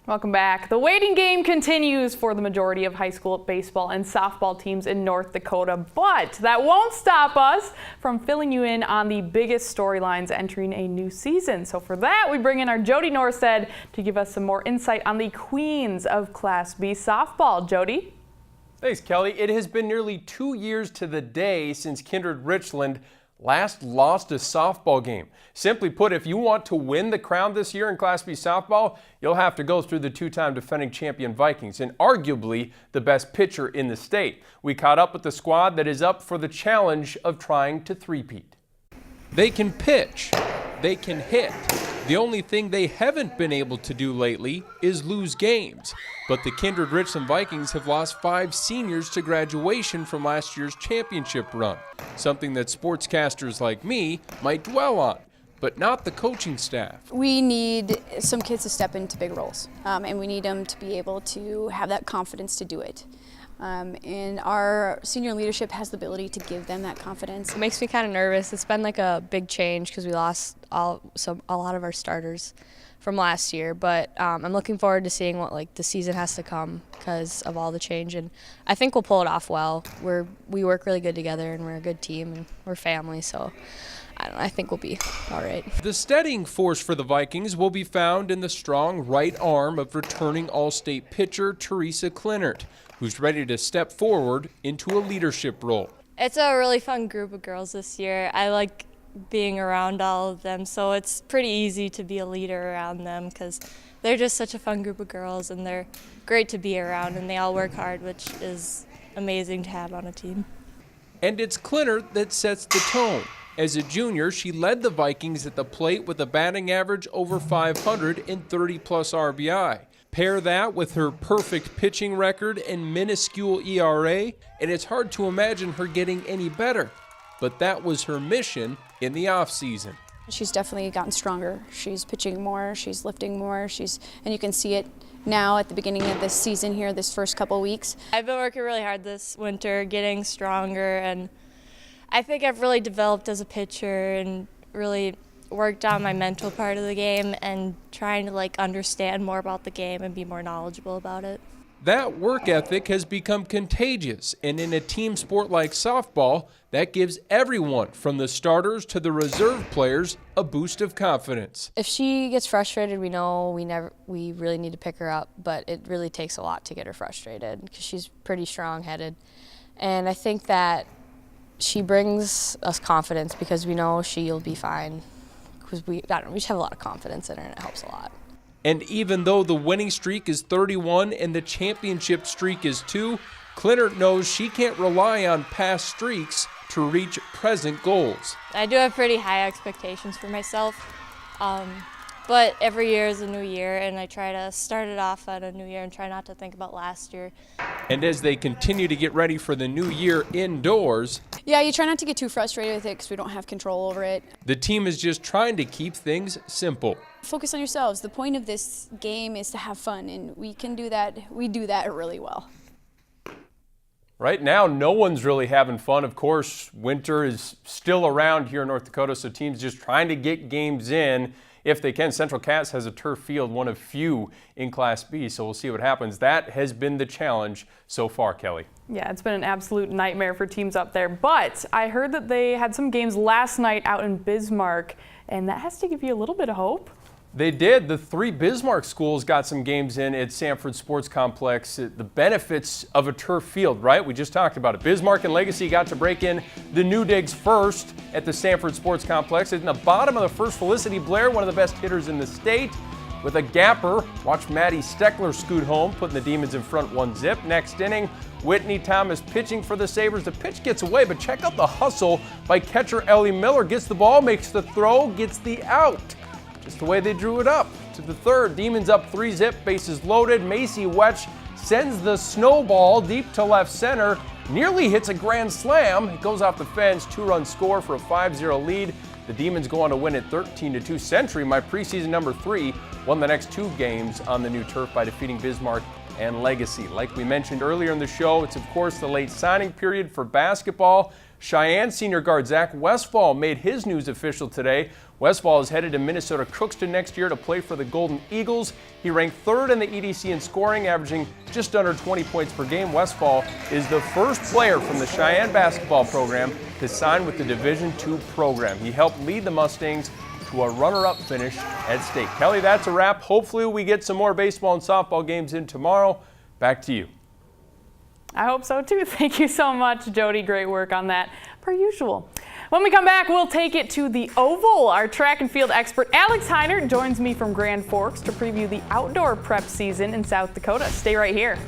Welcome back. The waiting game continues for the majority of high school baseball and softball teams in North Dakota, but that won't stop us from filling you in on the biggest storylines entering a new season. So for that, we bring in our Jody Norstedt to give us some more insight on the queens of Class B softball. Jody? Thanks, Kelly. It has been nearly 2 years to the day since Kindred Richland last lost a softball game. Simply put, if you want to win the crown this year in Class B softball, you'll have to go through the two-time defending champion Vikings and arguably the best pitcher in the state. We caught up with the squad that is up for the challenge of trying to three-peat. They can pitch, they can hit. The only thing they haven't been able to do lately is lose games. But the Kindred Richland Vikings have lost 5 seniors to graduation from last year's championship run, something that sportscasters like me might dwell on, but not the coaching staff. We need some kids to step into big roles, and we need them to be able to have that confidence to do it. And our senior leadership has the ability to give them that confidence. It makes me kind of nervous. It's been like a big change because we lost a lot of our starters from last year, but I'm looking forward to seeing what the season has to come because of all the change, and I think we'll pull it off well. We work really good together, and we're a good team, and we're family, so I think we'll be all right. The steadying force for the Vikings will be found in the strong right arm of returning All-State pitcher Teresa Clinert, who's ready to step forward into a leadership role. It's a really fun group of girls this year. I like being around all of them, so it's pretty easy to be a leader around them because they're just such a fun group of girls, and they're great to be around, and they all work hard, which is amazing to have on a team. And it's Clinert that sets the tone. As a junior, she led the Vikings at the plate with a batting average over 500 and 30-plus RBI. Pair that with her perfect pitching record and minuscule ERA, and it's hard to imagine her getting any better. But that was her mission in the offseason. She's definitely gotten stronger. She's pitching more, she's lifting more, and you can see it now at the beginning of this season here, this first couple weeks. I've been working really hard this winter, getting stronger, and I think I've really developed as a pitcher and really worked on my mental part of the game and trying to understand more about the game and be more knowledgeable about it. That work ethic has become contagious, and in a team sport like softball, that gives everyone from the starters to the reserve players a boost of confidence. If she gets frustrated, we know we really need to pick her up, but it really takes a lot to get her frustrated because she's pretty strong-headed. And I think that she brings us confidence because we know she'll be fine because we just have a lot of confidence in her, and it helps a lot. And even though the winning streak is 31 and the championship streak is 2, Clinert knows she can't rely on past streaks to reach present goals. I do have pretty high expectations for myself, but every year is a new year, and I try to start it off at a new year and try not to think about last year. And as they continue to get ready for the new year indoors, yeah, you try not to get too frustrated with it because we don't have control over it. The team is just trying to keep things simple. Focus on yourselves. The point of this game is to have fun, and we can do that. We do that really well. Right now, no one's really having fun. Of course, winter is still around here in North Dakota, so teams just trying to get games in if they can. Central Cass has a turf field, one of few in Class B, so we'll see what happens. That has been the challenge so far, Kelly. Yeah, it's been an absolute nightmare for teams up there, but I heard that they had some games last night out in Bismarck, and that has to give you a little bit of hope. They did. The 3 Bismarck schools got some games in at Sanford Sports Complex. The benefits of a turf field, right? We just talked about it. Bismarck and Legacy got to break in the new digs first at the Sanford Sports Complex. In the bottom of the first, Felicity Blair, one of the best hitters in the state, with a gapper. Watch Maddie Steckler scoot home, putting the Demons in front 1-0. Next inning, Whitney Thomas pitching for the Sabres. The pitch gets away, but check out the hustle by catcher Ellie Miller. Gets the ball, makes the throw, gets the out. Just the way they drew it up. To the third, Demons up 3-0, bases loaded. Macy Wetch sends the snowball deep to left center, nearly hits a grand slam. It goes off the fence, 2-run score for a 5-0 lead. The Demons go on to win it 13-2. Century, my preseason number 3, won the next 2 games on the new turf by defeating Bismarck and Legacy. Like we mentioned earlier in the show, it's of course the late signing period for basketball. Cheyenne senior guard Zach Westfall made his news official today Westfall is headed to Minnesota Crookston next year to play for the Golden Eagles. He ranked third in the EDC in scoring, averaging just under 20 points per game. Westfall is the first player from the Cheyenne basketball program to sign with the Division II program. He helped lead the Mustangs to a runner-up finish at state. Kelly, that's a wrap. Hopefully we get some more baseball and softball games in tomorrow. Back to you. I hope so too. Thank you so much, Jody. Great work on that, per usual. When we come back, we'll take it to the Oval. Our track and field expert, Alex Heinert, joins me from Grand Forks to preview the outdoor prep season in South Dakota. Stay right here.